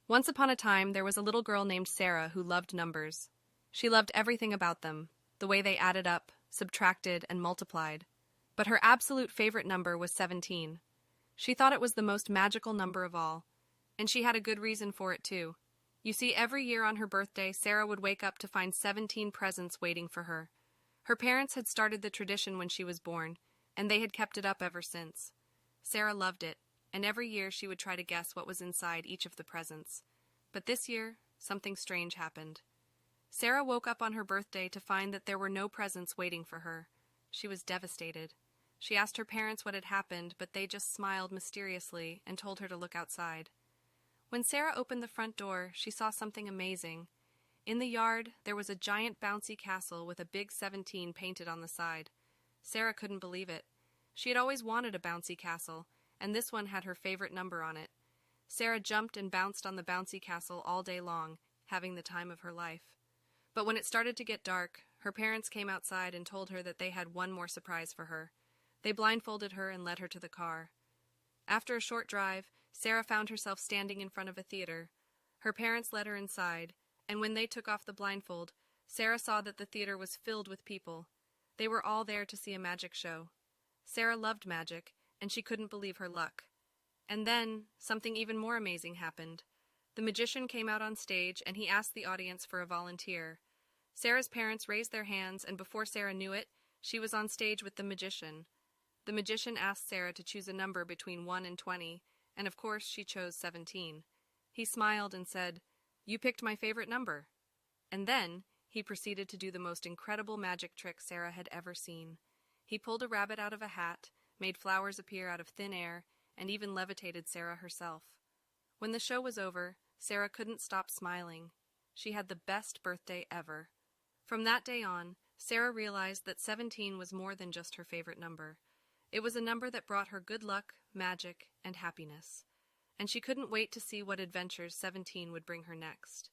Once upon a time, there was a little girl named Sarah who loved numbers. She loved everything about them, the way they added up, subtracted, and multiplied. But her absolute favorite number was 17. She thought it was the most magical number of all. And she had a good reason for it, too. You see, every year on her birthday, Sarah would wake up to find 17 presents waiting for her. Her parents had started the tradition when she was born, and they had kept it up ever since. Sarah loved it, and every year she would try to guess what was inside each of the presents. But this year, something strange happened. Sarah woke up on her birthday to find that there were no presents waiting for her. She was devastated. She asked her parents what had happened, but they just smiled mysteriously and told her to look outside. When Sarah opened the front door, she saw something amazing. In the yard, there was a giant bouncy castle with a big 17 painted on the side. Sarah couldn't believe it. She had always wanted a bouncy castle, and this one had her favorite number on it. Sarah jumped and bounced on the bouncy castle all day long, having the time of her life. But when it started to get dark, her parents came outside and told her that they had one more surprise for her. They blindfolded her and led her to the car. After a short drive, Sarah found herself standing in front of a theater. Her parents led her inside, and when they took off the blindfold, Sarah saw that the theater was filled with people. They were all there to see a magic show. Sarah loved magic, and she couldn't believe her luck. And then, something even more amazing happened. The magician came out on stage, and he asked the audience for a volunteer. Sarah's parents raised their hands, and before Sarah knew it, she was on stage with the magician. The magician asked Sarah to choose a number between 1 and 20, and of course she chose 17. He smiled and said, "You picked my favorite number." And then, he proceeded to do the most incredible magic trick Sarah had ever seen. He pulled a rabbit out of a hat, made flowers appear out of thin air, and even levitated Sarah herself. When the show was over, Sarah couldn't stop smiling. She had the best birthday ever. From that day on, Sarah realized that 17 was more than just her favorite number. It was a number that brought her good luck, magic, and happiness. And she couldn't wait to see what adventures 17 would bring her next.